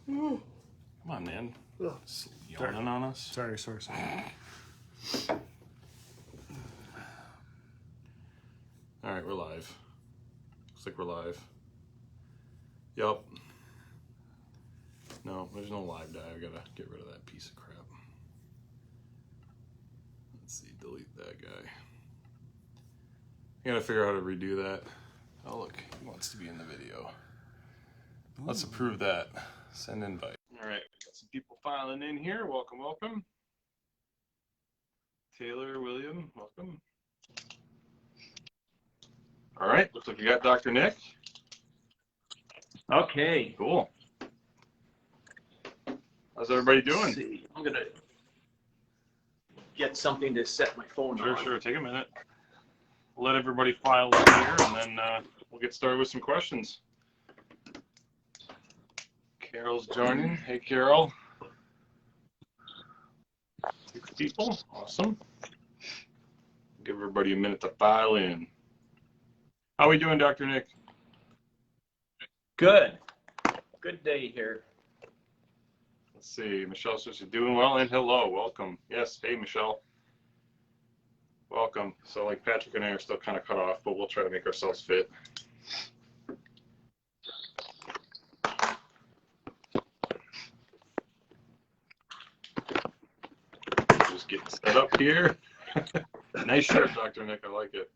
Come on, man. Just yawning on us. Sorry. All right, we're live. Looks like we're live. Yup. No, there's no live dive. I gotta get rid of that piece of crap. Let's see, delete that guy. I gotta figure out how to redo that. Oh, look, he wants to be in the video. Let's approve that. Send invite. All right, got some people filing in here. Welcome, welcome. Taylor, William, welcome. All right, looks like we got Dr. Nick. Okay. Cool. How's everybody doing? Let's see. I'm gonna get something to set my phone on. Sure. Take a minute. We'll let everybody file in here, and then we'll get started with some questions. Carol's joining. Hey, Carol. 6 people. Awesome. Give everybody a minute to file in. How are we doing, Dr. Nick? Good. Good day here. Let's see. Michelle says you're doing well, and hello. Welcome. Yes. Hey, Michelle. Welcome. So, like, Patrick and I are still kind of cut off, but we'll try to make ourselves fit. Just getting set up here. Nice shirt, Dr. Nick. I like it.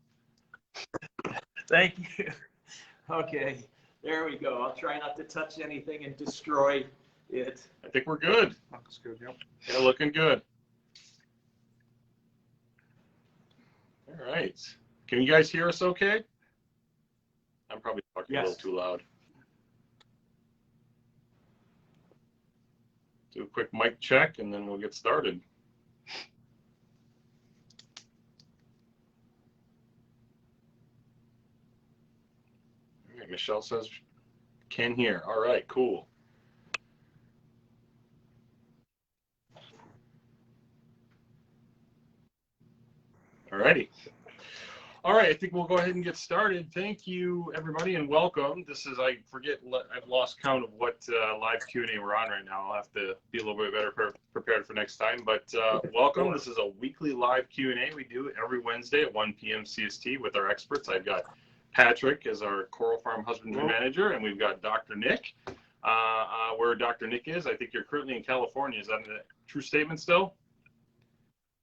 Thank you. Okay. There we go. I'll try not to touch anything and destroy it. I think we're good. That's good, yep. Yeah, looking good. All right. Can you guys hear us okay? I'm probably talking a little too loud. Do a quick mic check, and then we'll get started. All right, Michelle says can hear. All right, cool. All righty. All right, I think we'll go ahead and get started. Thank you, everybody, and welcome. This is, I've lost count of what live Q&A we're on right now. I'll have to be a little bit better prepared for next time, but welcome. This is a weekly live Q&A we do every Wednesday at 1 p.m. CST with our experts. I've got Patrick as our Coral Farm Husbandry Manager, and we've got Dr. Nick. Where Dr. Nick is, I think you're currently in California. Is that a true statement still?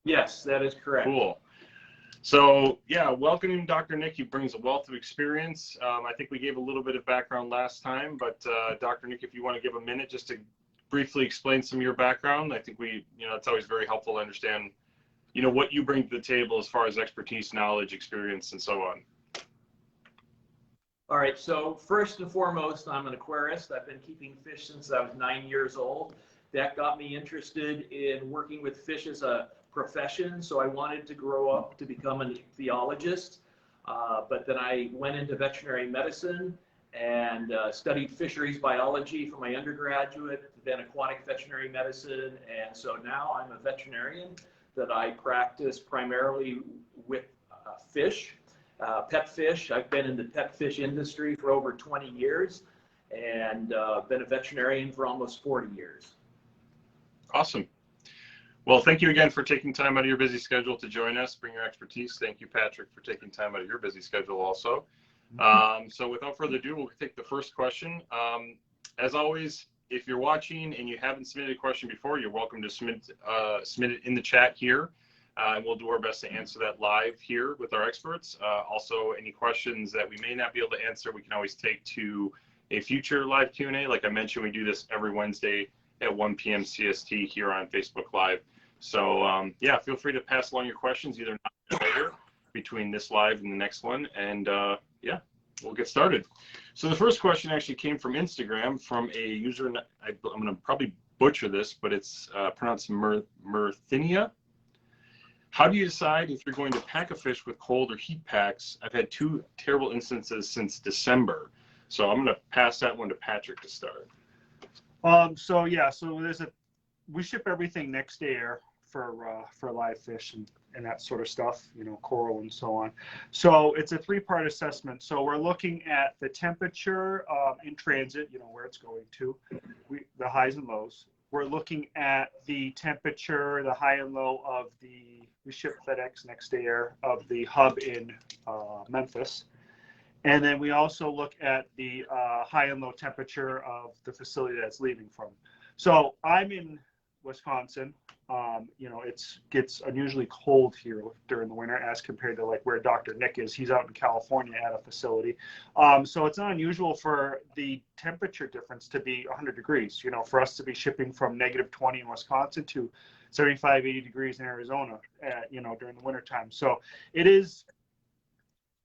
Yes, that is correct. Cool. So, yeah, welcoming Dr. Nick. He brings a wealth of experience. I think we gave a little bit of background last time, but Dr. Nick, if you want to give a minute just to briefly explain some of your background, I think it's always very helpful to understand, what you bring to the table as far as expertise, knowledge, experience, and so on. All right, so first and foremost, I'm an aquarist. I've been keeping fish since I was 9 years old. That got me interested in working with fish as a profession, so I wanted to grow up to become an ichthyologist, but then I went into veterinary medicine and studied fisheries biology for my undergraduate, then aquatic veterinary medicine, and so now I'm a veterinarian that I practice primarily with fish, pet fish. I've been in the pet fish industry for over 20 years and been a veterinarian for almost 40 years. Awesome. Well, thank you again for taking time out of your busy schedule to join us, bring your expertise. Thank you, Patrick, for taking time out of your busy schedule also. So without further ado, we'll take the first question. As always, if you're watching and you haven't submitted a question before, you're welcome to submit it in the chat here. And we'll do our best to answer that live here with our experts. Also, any questions that we may not be able to answer, we can always take to a future live Q&A. Like I mentioned, we do this every Wednesday at 1 p.m. CST here on Facebook Live. So yeah, feel free to pass along your questions either now or later between this live and the next one. And yeah, we'll get started. So the first question actually came from Instagram from a user. I'm going to probably butcher this, but it's pronounced Myrthinia. How do you decide if you're going to pack a fish with cold or heat packs? I've had 2 terrible instances since December. So I'm going to pass that one to Patrick to start. So yeah, so we ship everything next day air for live fish and that sort of stuff, you know, coral and so on. So it's a 3-part assessment. So we're looking at the temperature in transit, you know, where it's going to, the highs and lows. We're looking at the temperature, the high and low of we ship FedEx next day air of the hub in Memphis. And then we also look at the high and low temperature of the facility that's leaving from. So I'm in Wisconsin. You know, it gets unusually cold here during the winter as compared to like where Dr. Nick is. He's out in California at a facility. So it's not unusual for the temperature difference to be 100 degrees, you know, for us to be shipping from -20 in Wisconsin to 75, 80 degrees in Arizona, you know, during the winter time. So it is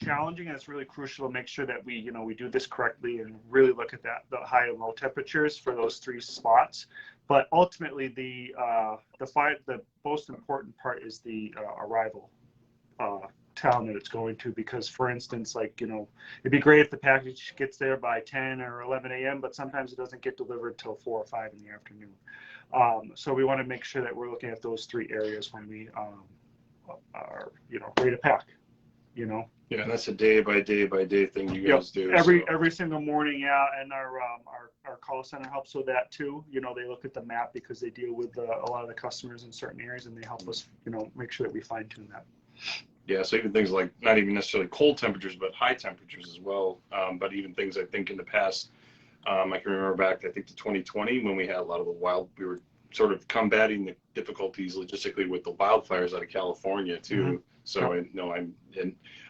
challenging, and it's really crucial to make sure that we do this correctly and really look at the high and low temperatures for those 3 spots. But ultimately, the most important part is the arrival town that it's going to, because, for instance, like, you know, it'd be great if the package gets there by 10 or 11 a.m., but sometimes it doesn't get delivered till 4 or 5 in the afternoon. So we want to make sure that we're looking at those 3 areas when we are, you know, ready to pack, you know. Yeah, and that's a day by day thing you guys do. Every single morning, yeah, and our call center helps with that too. You know, they look at the map because they deal with a lot of the customers in certain areas, and they help us, you know, make sure that we fine tune that. Yeah, so even things like not even necessarily cold temperatures, but high temperatures as well. But even things I think in the past, I can remember back, I think to 2020 when we had a lot of we were sort of combating the difficulties logistically with the wildfires out of California too. Mm-hmm. So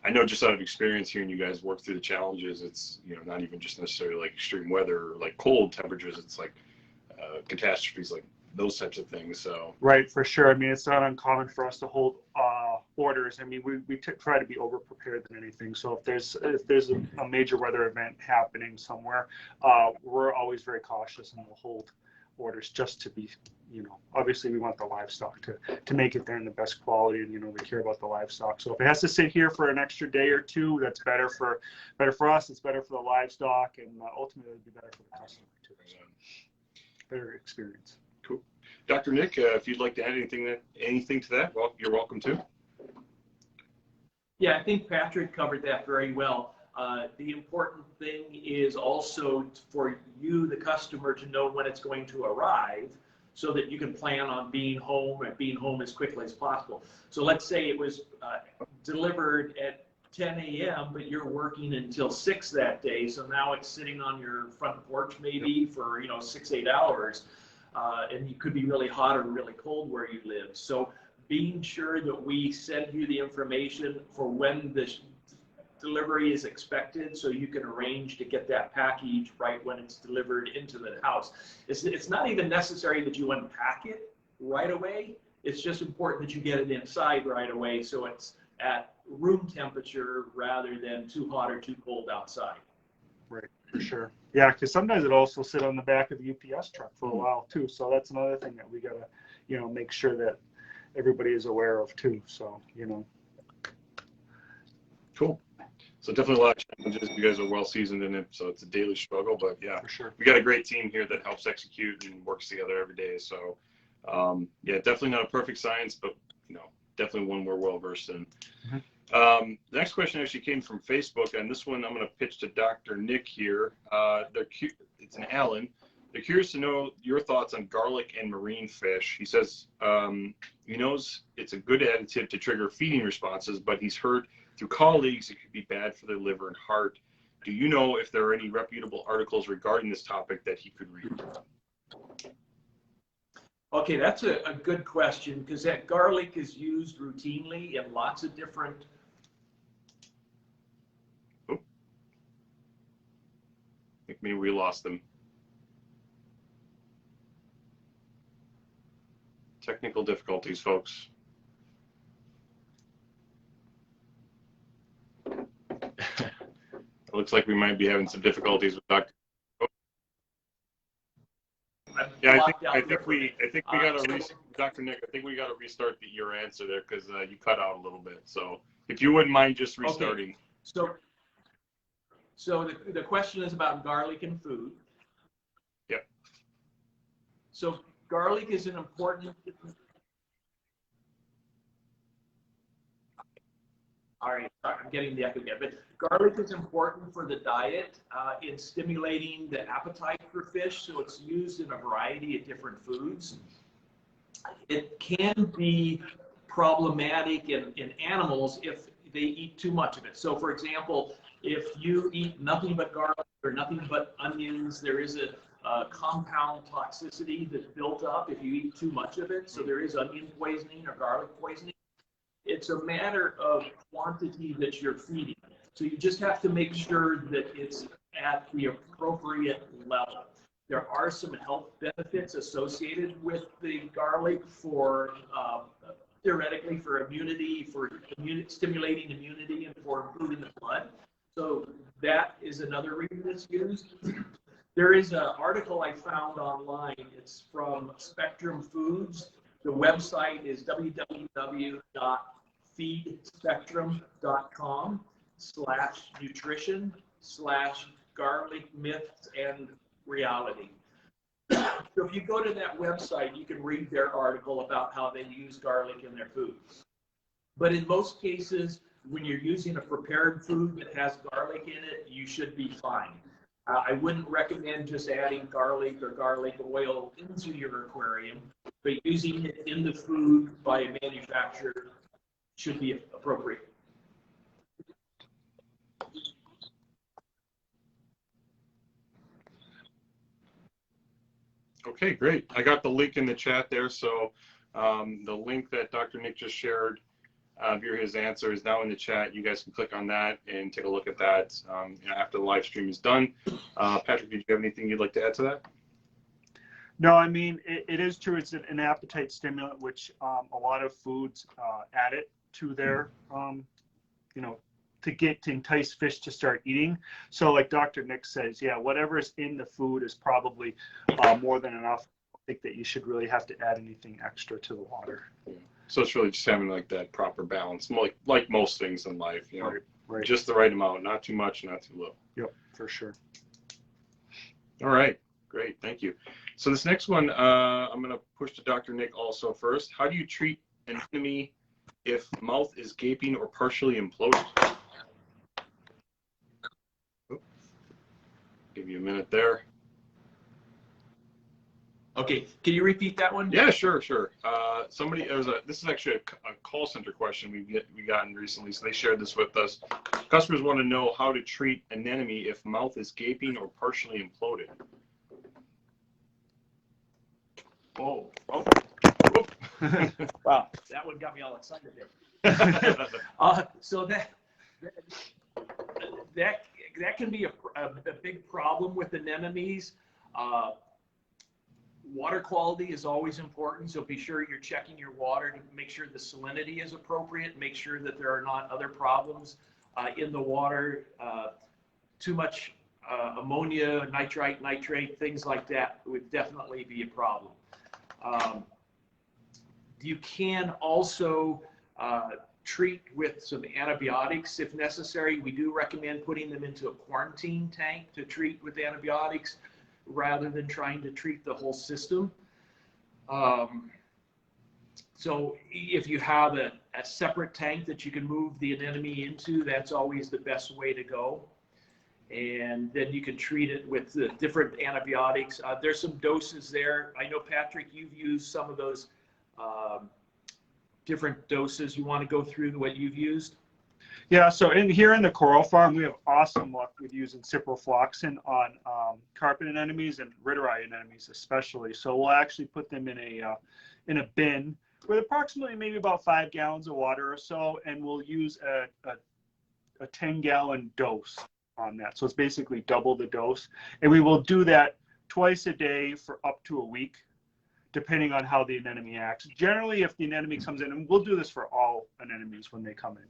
I know just out of experience hearing you guys work through the challenges, it's, you know, not even just necessarily like extreme weather or like cold temperatures, it's like catastrophes, like those types of things. So right, for sure. I mean, it's not uncommon for us to hold orders. I mean, we try to be over prepared than anything. So if there's a major weather event happening somewhere, we're always very cautious, and we'll hold orders just to be, you know, obviously we want the livestock to make it there in the best quality, and, you know, we care about the livestock. So if it has to sit here for an extra day or 2, that's better for us, it's better for the livestock, and ultimately it'd be better for the customer too. So better experience. Cool. Dr. Nick, if you'd like to add anything to that, well, you're welcome to. Yeah, I think Patrick covered that very well. The important thing is also for you, the customer, to know when it's going to arrive so that you can plan on being home as quickly as possible. So let's say it was delivered at 10 a.m., but you're working until 6 that day. So now it's sitting on your front porch maybe for, you know, 6-8 hours. And you could be really hot or really cold where you live. So being sure that we send you the information for when the delivery is expected, so you can arrange to get that package right when it's delivered into the house. It's not even necessary that you unpack it right away. It's just important that you get it inside right away, so it's at room temperature rather than too hot or too cold outside. Right, for sure. Yeah, because sometimes it also sit on the back of the UPS truck for a while too. So that's another thing that we gotta, you know, make sure that everybody is aware of too. So, you know. Cool. So definitely a lot of challenges. You guys are well seasoned in it, so it's a daily struggle. But yeah, for sure, we got a great team here that helps execute and works together every day. So yeah, definitely not a perfect science, but, you know, definitely one we're well versed in. Mm-hmm. The next question actually came from Facebook, and this one I'm going to pitch to Dr. Nick here. It's an Alan. They're curious to know your thoughts on garlic and marine fish. He says he knows it's a good additive to trigger feeding responses, but he's heard through colleagues it could be bad for the liver and heart. Do you know if there are any reputable articles regarding this topic that he could read? Okay, that's a good question, because that garlic is used routinely in lots of different. Oh. I think maybe we lost them. Technical difficulties, folks. It looks like we might be having some difficulties with Dr. Yeah, I think we got to Dr. Nick. I think we got to restart your answer there, because you cut out a little bit. So if you wouldn't mind just restarting. Okay. So the question is about garlic and food. Yep. So garlic is an important. All right, sorry, I'm getting the echo again. But garlic is important for the diet in stimulating the appetite for fish, so it's used in a variety of different foods. It can be problematic in animals if they eat too much of it. So, for example, if you eat nothing but garlic or nothing but onions, there is a compound toxicity that's built up if you eat too much of it. So there is onion poisoning or garlic poisoning. It's a matter of quantity that you're feeding. So you just have to make sure that it's at the appropriate level. There are some health benefits associated with the garlic for theoretically for immunity, for stimulating immunity, and for improving the blood. So that is another reason it's used. There is an article I found online. It's from Spectrum Foods. The website is www.feedspectrum.com/nutrition/garlic myths and reality. So if you go to that website, you can read their article about how they use garlic in their food. But in most cases, when you're using a prepared food that has garlic in it, you should be fine. I wouldn't recommend just adding garlic or garlic oil into your aquarium, but using it in the food by a manufacturer should be appropriate. Okay, great. I got the link in the chat there. So the link that Dr. Nick just shared via his answer is now in the chat. You guys can click on that and take a look at that after the live stream is done. Patrick, did you have anything you'd like to add to that? No, I mean, it is true. It's an appetite stimulant, which a lot of foods add it to their, to entice fish to start eating. So like Dr. Nick says, yeah, whatever is in the food is probably more than enough. I think that you should really have to add anything extra to the water. Yeah. So it's really just having like that proper balance, like most things in life, Right. Just the right amount, not too much, not too little. Yep, for sure. All right, great, thank you. So this next one, I'm going to push to Dr. Nick also first. How do you treat an anemone if mouth is gaping or partially imploded? Give you a minute there. Okay, can you repeat that one? Yeah, sure. This is actually a call center question we gotten recently, so they shared this with us. Customers want to know how to treat an anemone if mouth is gaping or partially imploded. Oh. Wow, that one got me all excited there. So that can be a big problem with anemones. Water quality is always important, so be sure you're checking your water to make sure the salinity is appropriate, make sure that there are not other problems in the water. Too much ammonia, nitrite, nitrate, things like that would definitely be a problem. You can also treat with some antibiotics if necessary. We do recommend putting them into a quarantine tank to treat with antibiotics rather than trying to treat the whole system. So if you have a separate tank that you can move the anemone into, that's always the best way to go. And then you can treat it with the different antibiotics. There's some doses there. I know, Patrick, you've used some of those different doses. You want to go through what you've used? Yeah, so here in the coral farm, we have awesome luck with using ciprofloxacin on carpet anemones and rideri anemones especially. So we'll actually put them in a bin with approximately maybe about 5 gallons of water or so, and we'll use a 10-gallon dose on that. So it's basically double the dose, and we will do that twice a day for up to a week, depending on how the anemone acts. Generally, if the anemone comes in, and we'll do this for all anemones when they come in,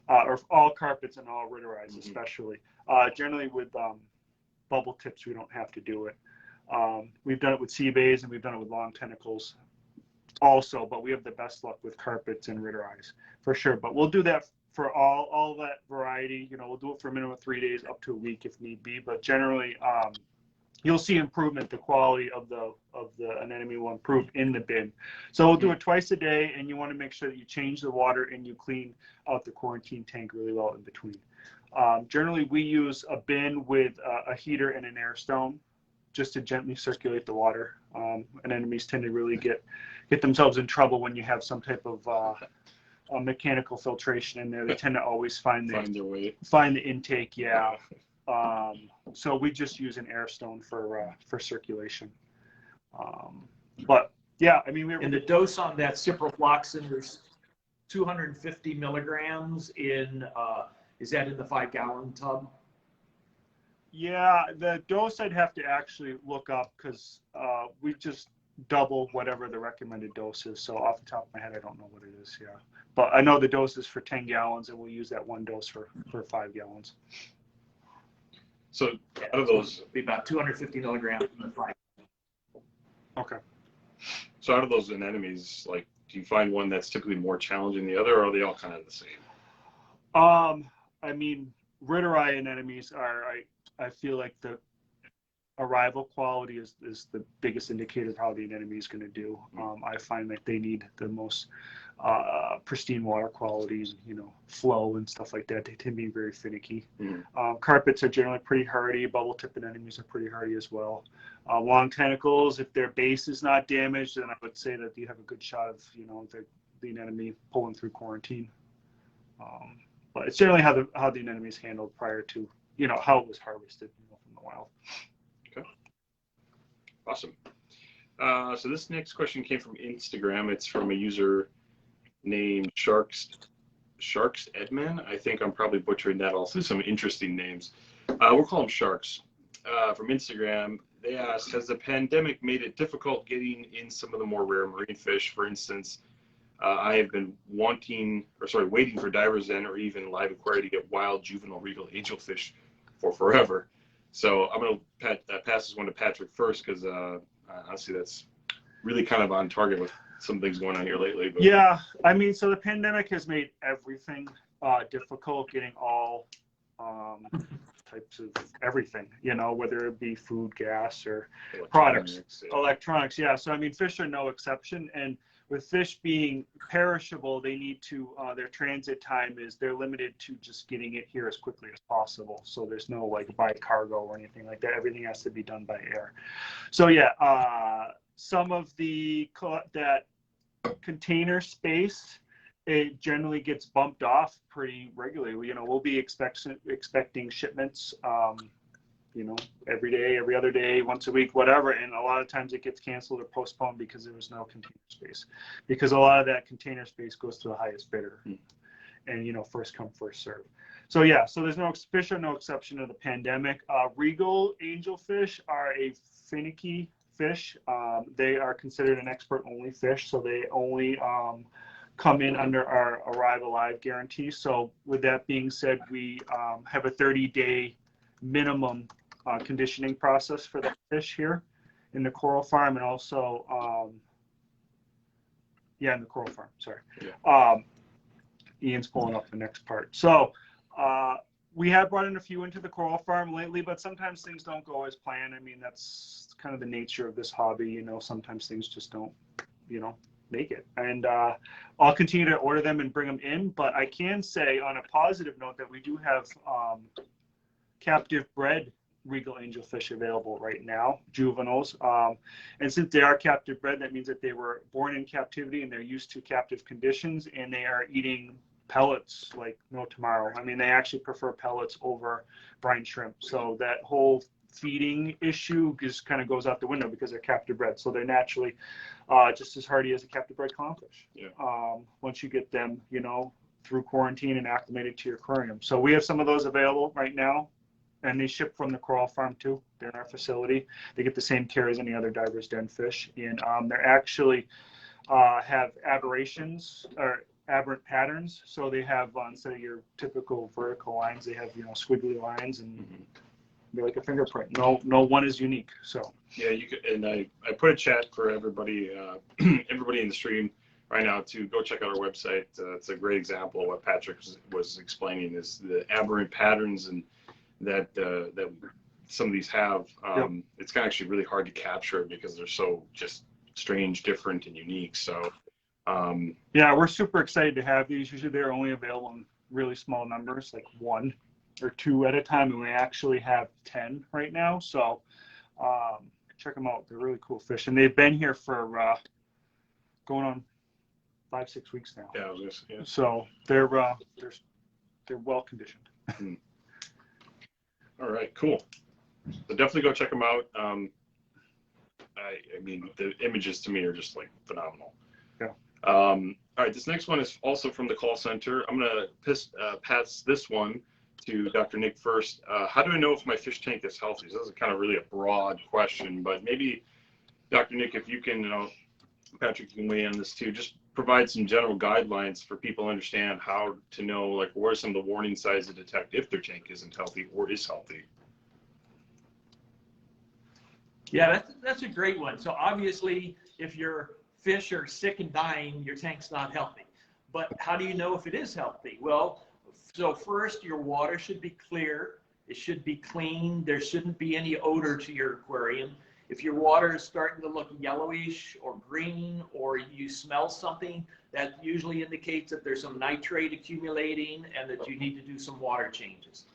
or all carpets and all rideri especially. Generally with bubble tips, we don't have to do it. We've done it with sea bays and we've done it with long tentacles also, but we have the best luck with carpets and rideri for sure. But we'll do that for all that variety. We'll do it for a minimum of 3 days up to a week if need be. But generally, you'll see improvement. The quality of the anemone will improve in the bin. So we'll do it twice a day, and you want to make sure that you change the water and you clean out the quarantine tank really well in between. Generally, we use a bin with a heater and an air stone just to gently circulate the water. Anemones tend to really get themselves in trouble when you have some type of mechanical filtration in there. They tend to always find the intake. Yeah. So we just use an air stone for circulation. But yeah, I mean, and the dose on that ciprofloxacin, there's 250 milligrams in. Is that in the 5-gallon tub? Yeah, the dose I'd have to actually look up because we just double whatever the recommended dose is. So off the top of my head, I don't know what it is. Yeah, but I know the dose is for 10 gallons, and we'll use that one dose for 5 gallons. So out of those, it'd be about 250 milligrams in the 5. Okay. So out of those anemones, like, do you find one that's typically more challenging than the other, or are they all kind of the same? I mean, Ritterei anemones are, I feel like the arrival quality is the biggest indicator of how the anemone is going to do. I find that they need the most pristine water qualities, flow and stuff like that. They tend to be very finicky. Carpets are generally pretty hardy. Bubble tip anemones are pretty hardy as well. Long tentacles, if their base is not damaged, then I would say that you have a good shot of, the anemone pulling through quarantine. But it's generally how the anemone is handled prior to, how it was harvested from the wild. Okay. Awesome. So this next question came from Instagram. It's from a user named Sharks Edman. I think I'm probably butchering that. Also, some interesting names. We'll call them Sharks. From Instagram, they asked, has the pandemic made it difficult getting in some of the more rare marine fish? For instance, I have been waiting for divers in or even LiveAquaria to get wild juvenile Regal Angel fish for forever. So I'm going to pass this one to Patrick first because honestly, that's really kind of on target with some things going on here lately. But. Yeah, I mean, so the pandemic has made everything difficult, getting all types of everything, whether it be food, gas, or products, electronics. Yeah, so I mean, fish are no exception. And with fish being perishable, they need to, their transit time they're limited to just getting it here as quickly as possible. So there's no by cargo or anything like that. Everything has to be done by air. So yeah, some of that container space, it generally gets bumped off pretty regularly. We'll be expecting shipments, every day, every other day, once a week, whatever. And a lot of times it gets canceled or postponed because there was no container space. Because a lot of that container space goes to the highest bidder, and first come, first serve. So yeah, so there's fish are no exception to the pandemic. Regal Angel fish are a finicky fish. They are considered an expert-only fish, so they only come in under our Arrive Alive guarantee. So with that being said, we have a 30-day minimum conditioning process for the fish here in the coral farm, and also in the coral farm, sorry. Ian's pulling up the next part. So we have brought in a few into the coral farm lately, but sometimes things don't go as planned. I mean, that's kind of the nature of this hobby. Sometimes things just don't make it, and I'll continue to order them and bring them in. But I can say on a positive note that we do have captive bred Regal Angel fish available right now, juveniles. And since they are captive bred, that means that they were born in captivity and they're used to captive conditions, and they are eating pellets like no tomorrow. I mean, they actually prefer pellets over brine shrimp. So that whole feeding issue just kind of goes out the window because they're captive bred. So they're naturally just as hardy as a captive bred clownfish. Once you get them, through quarantine and acclimated to your aquarium. So we have some of those available right now. And they ship from the coral farm too. They're in our facility. They get the same care as any other diver's den fish. And they're actually have aberrations or aberrant patterns. So they have, instead of your typical vertical lines, they have, squiggly lines, and they're like a fingerprint. No one is unique. So yeah, you could, and I put a chat for everybody, everybody in the stream right now to go check out our website. It's a great example of what Patrick was explaining, is the aberrant patterns and that some of these have, Yep. it's kind of actually really hard to capture because they're so just strange, different, and unique. So, yeah, we're super excited to have these. Usually they're only available in really small numbers, like 1 or 2 at a time, and we actually have 10 right now. So check them out. They're really cool fish, and they've been here for going on 5-6 weeks now. yeah, I was gonna say, yeah. So they're well conditioned. All right, cool. So definitely go check them out. I mean, the images to me are just like phenomenal. Yeah. All right, this next one is also from the call center. I'm gonna pass this one to Dr. Nick first. How do I know if my fish tank is healthy? So this is kind of really a broad question, but maybe Dr. Nick, if you can, Patrick, you can weigh in on this too. Just provide some general guidelines for people to understand how to know, like, what are some of the warning signs to detect if their tank isn't healthy or is healthy. Yeah, that's a great one. So obviously, if your fish are sick and dying, your tank's not healthy. But how do you know if it is healthy? Well, so first, your water should be clear. It should be clean. There shouldn't be any odor to your aquarium. If your water is starting to look yellowish or green, or you smell something, that usually indicates that there's some nitrate accumulating and that you need to do some water changes.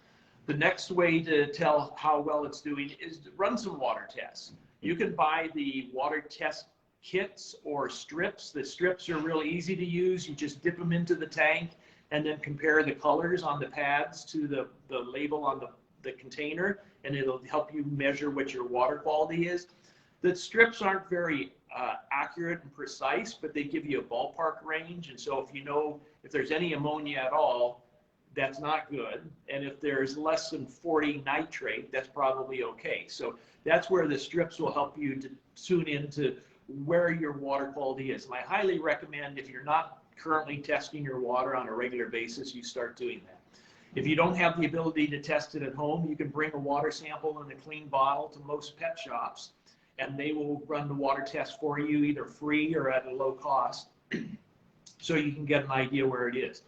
The next way to tell how well it's doing is to run some water tests. You can buy the water test kits or strips. The strips are really easy to use. You just dip them into the tank and then compare the colors on the pads to the label on the container, and it'll help you measure what your water quality is. The strips aren't very accurate and precise, but they give you a ballpark range. And so if you know if there's any ammonia at all, that's not good. And if there's less than 40 nitrate, that's probably okay. So that's where the strips will help you to tune into where your water quality is. And I highly recommend, if you're not currently testing your water on a regular basis, you start doing that. If you don't have the ability to test it at home, you can bring a water sample in a clean bottle to most pet shops, and they will run the water test for you either free or at a low cost, so you can get an idea where it is.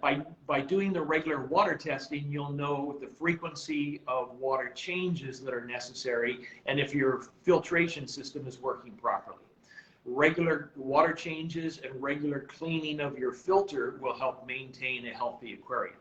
By doing the regular water testing, you'll know the frequency of water changes that are necessary and if your filtration system is working properly. Regular water changes and regular cleaning of your filter will help maintain a healthy aquarium.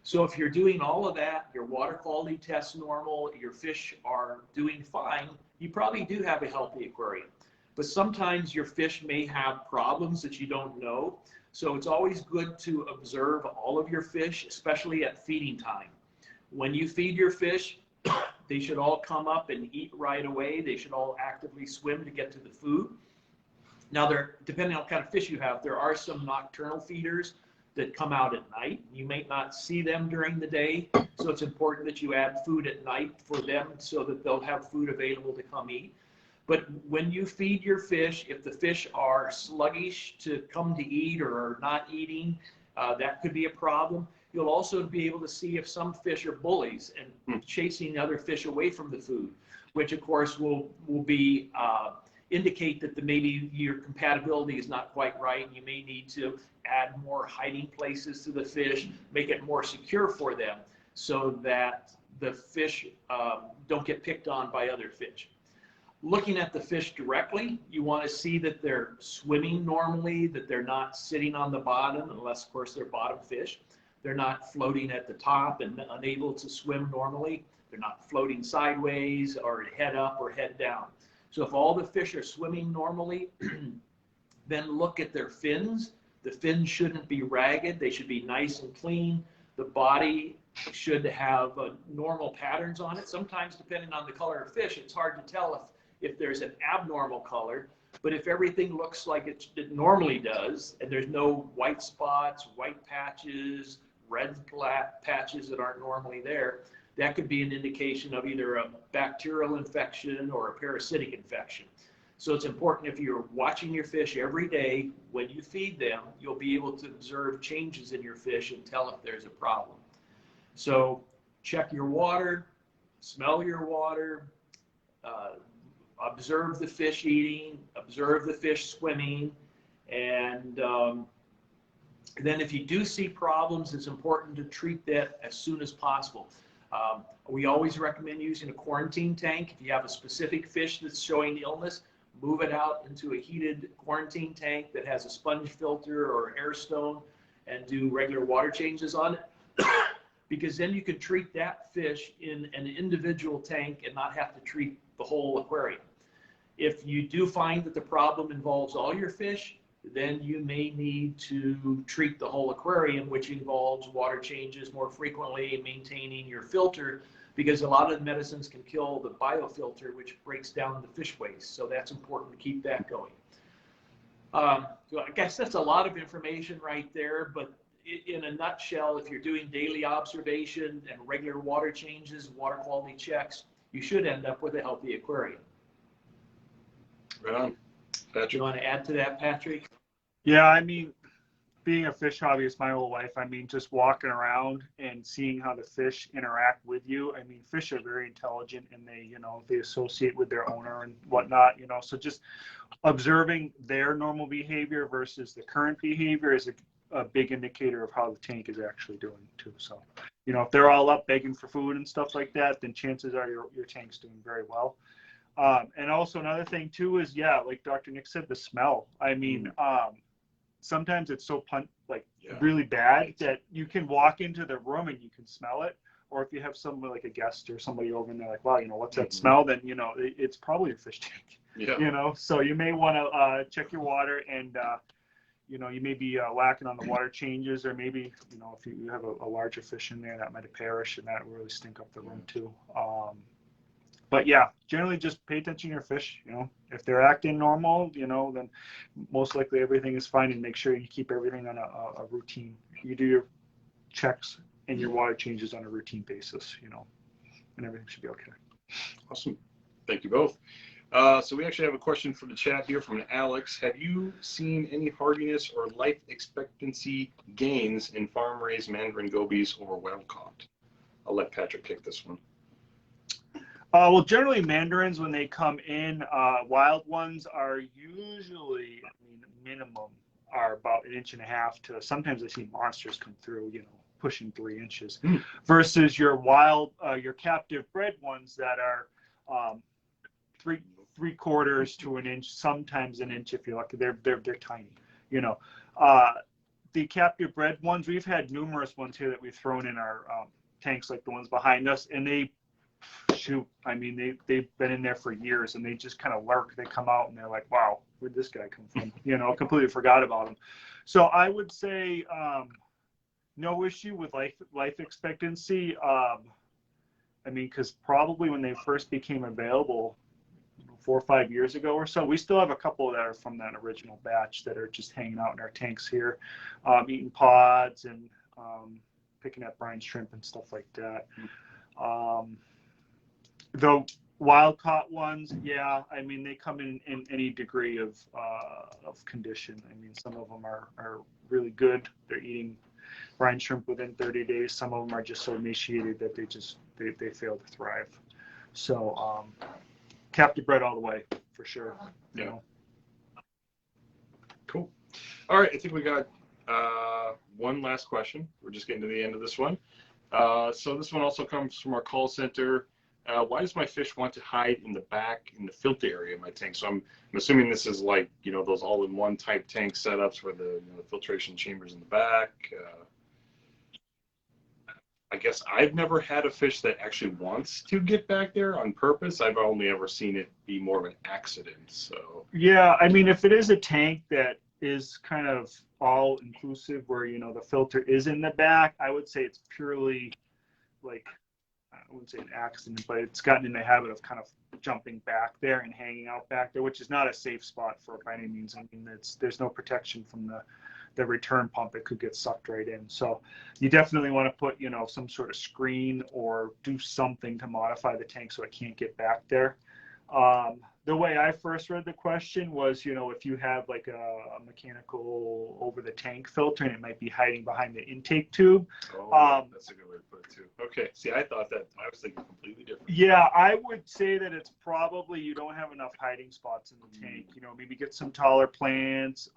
So if you're doing all of that, your water quality tests normal, your fish are doing fine, you probably do have a healthy aquarium. But sometimes your fish may have problems that you don't know. So it's always good to observe all of your fish, especially at feeding time. When you feed your fish, they should all come up and eat right away. They should all actively swim to get to the food. Now, depending on what kind of fish you have, there are some nocturnal feeders that come out at night. You may not see them during the day, so it's important that you add food at night for them so that they'll have food available to come eat. But when you feed your fish, if the fish are sluggish to come to eat or are not eating, that could be a problem. You'll also be able to see if some fish are bullies and chasing other fish away from the food, which of course will be indicate that maybe your compatibility is not quite right. You may need to add more hiding places to the fish, make it more secure for them so that the fish don't get picked on by other fish. Looking at the fish directly, you want to see that they're swimming normally, that they're not sitting on the bottom, unless of course they're bottom fish. They're not floating at the top and unable to swim normally. They're not floating sideways or head up or head down. So if all the fish are swimming normally, then look at their fins. The fins shouldn't be ragged. They should be nice and clean. The body should have normal patterns on it. Sometimes, depending on the color of fish, it's hard to tell if there's an abnormal color. But if everything looks like it normally does, and there's no white spots, white patches, red patches that aren't normally there, that could be an indication of either a bacterial infection or a parasitic infection. So it's important, if you're watching your fish every day, when you feed them, you'll be able to observe changes in your fish and tell if there's a problem. So check your water, smell your water, observe the fish eating, observe the fish swimming, and then if you do see problems, it's important to treat that as soon as possible. We always recommend using a quarantine tank. If you have a specific fish that's showing illness, move it out into a heated quarantine tank that has a sponge filter or air stone and do regular water changes on it. Because then you can treat that fish in an individual tank and not have to treat the whole aquarium. If you do find that the problem involves all your fish, then you may need to treat the whole aquarium, which involves water changes more frequently and maintaining your filter, because a lot of the medicines can kill the biofilter, which breaks down the fish waste. So that's important to keep that going. So I guess that's a lot of information right there, but in a nutshell, if you're doing daily observation and regular water changes, water quality checks, you should end up with a healthy aquarium. Right on. Patrick? You want to add to that, Patrick? Yeah, I mean, being a fish hobbyist my whole life, I mean, just walking around and seeing how the fish interact with you. I mean, fish are very intelligent and they, you know, they associate with their owner and whatnot, you know, so just observing their normal behavior versus the current behavior is a big indicator of how the tank is actually doing too. So, you know, if they're all up begging for food and stuff like that, then chances are your tank's doing very well. And also another thing too is, yeah, like Dr. Nick said, the smell. I mean, sometimes it's so really bad that you can walk into the room and you can smell it. Or if you have someone like a guest or somebody over and they're like, wow, you know, what's that smell? Then, you know, it's probably a fish tank, you know, so you may want to check your water and, you know, you may be lacking on the water changes, or maybe, you know, if you have a larger fish in there, that might have perished and that will really stink up the room too. But yeah, generally just pay attention to your fish, you know, if they're acting normal, you know, then most likely everything is fine, and make sure you keep everything on a routine. You do your checks and your water changes on a routine basis, you know, and everything should be okay. Awesome. Thank you both. So we actually have a question from the chat here from Alex. Have you seen any hardiness or life expectancy gains in farm-raised Mandarin Gobies or wild-caught? I'll let Patrick kick this one. Well, generally mandarins, when they come in, wild ones are usually, I mean, minimum are about 1.5 inches to, sometimes I see monsters come through, you know, pushing 3 inches, versus your wild, your captive bred ones that are 3/4 to 1 inch, sometimes 1 inch if you're lucky. They're tiny, you know. The captive bred ones, we've had numerous ones here that we've thrown in our tanks, like the ones behind us, and they shoot, I mean, they've been in there for years and they just kind of lurk. They come out and they're like, wow, where'd this guy come from? You know, completely forgot about him. So I would say no issue with life expectancy. I mean, because probably when they first became available 4 or 5 years ago or so, we still have a couple that are from that original batch that are just hanging out in our tanks here, eating pods and picking up brine shrimp and stuff like that. The wild-caught ones, yeah, I mean, they come in any degree of condition. I mean, some of them are really good. They're eating brine shrimp within 30 days. Some of them are just so emaciated that they fail to thrive. So captive bred all the way, for sure. Yeah. You know? Cool. All right, I think we got one last question. We're just getting to the end of this one. So this one also comes from our call center. Why does my fish want to hide in the back in the filter area of my tank? So I'm assuming this is like, you know, those all-in-one type tank setups where the filtration chambers in the back. I guess I've never had a fish that actually wants to get back there on purpose. I've only ever seen it be more of an accident. So yeah, I mean, if it is a tank that is kind of all inclusive where, you know, the filter is in the back, I would say it's purely like, I wouldn't say an accident, but it's gotten in the habit of kind of jumping back there and hanging out back there, which is not a safe spot for it by any means. I mean, there's no protection from the return pump. It could get sucked right in. So you definitely want to put, you know, some sort of screen or do something to modify the tank so it can't get back there. The way I first read the question was, you know, if you have like a mechanical over the tank filter and it might be hiding behind the intake tube. That's a good way to put it too. Okay. See, I thought that, I was thinking completely different. Yeah, I would say that it's probably you don't have enough hiding spots in the tank. You know, maybe get some taller plants.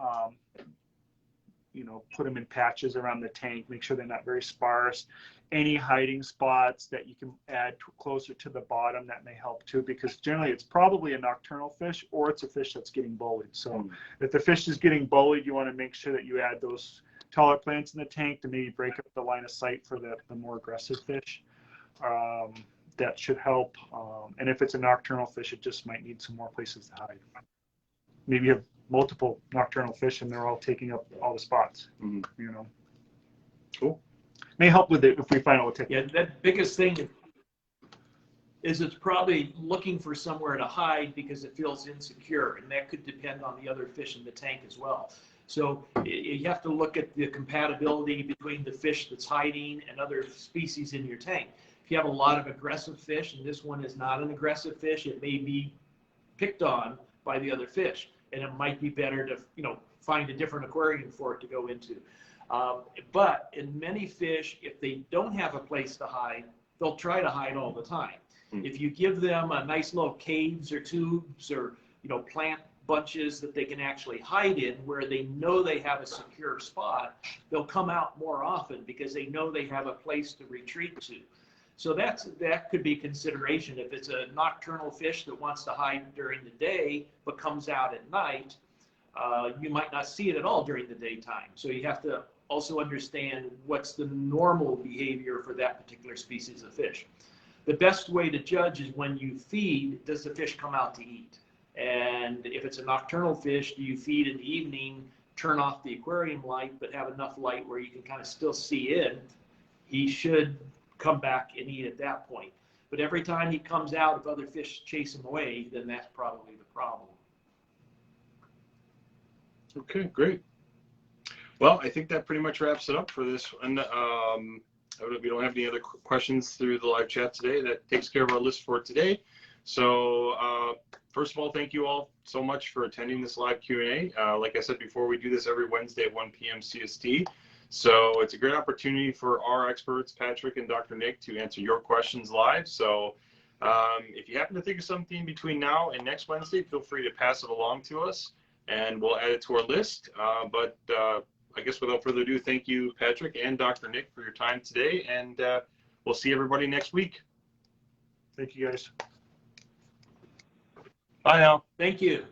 you know, put them in patches around the tank, make sure they're not very sparse. Any hiding spots that you can add closer to the bottom, that may help too, because generally it's probably a nocturnal fish or it's a fish that's getting bullied. So if the fish is getting bullied, you want to make sure that you add those taller plants in the tank to maybe break up the line of sight for the more aggressive fish. That should help. And if it's a nocturnal fish, it just might need some more places to hide. Maybe you have multiple nocturnal fish and they're all taking up all the spots, you know. Cool. May help with it if we find out what technique. Yeah, that biggest thing is it's probably looking for somewhere to hide because it feels insecure, and that could depend on the other fish in the tank as well. So you have to look at the compatibility between the fish that's hiding and other species in your tank. If you have a lot of aggressive fish and this one is not an aggressive fish, it may be picked on by the other fish, and it might be better to, you know, find a different aquarium for it to go into. But in many fish, if they don't have a place to hide, they'll try to hide all the time. If you give them a nice little caves or tubes or, you know, plant bunches that they can actually hide in where they know they have a secure spot, they'll come out more often because they know they have a place to retreat to. So that could be consideration. If it's a nocturnal fish that wants to hide during the day but comes out at night, you might not see it at all during the daytime. So you have to also understand what's the normal behavior for that particular species of fish. The best way to judge is when you feed, does the fish come out to eat? And if it's a nocturnal fish, do you feed in the evening, turn off the aquarium light, but have enough light where you can kind of still see in? He should come back and eat at that point. But every time he comes out, if other fish chase him away, then that's probably the problem. Okay, great. Well, I think that pretty much wraps it up for this. And we don't have any other questions through the live chat today. That takes care of our list for today. So first of all, thank you all so much for attending this live Q&A. Like I said before, we do this every Wednesday at 1 p.m. CST. So it's a great opportunity for our experts, Patrick and Dr. Nick, to answer your questions live. So if you happen to think of something between now and next Wednesday, feel free to pass it along to us and we'll add it to our list. But I guess without further ado, thank you, Patrick and Dr. Nick, for your time today. And we'll see everybody next week. Thank you, guys. Bye now. Thank you.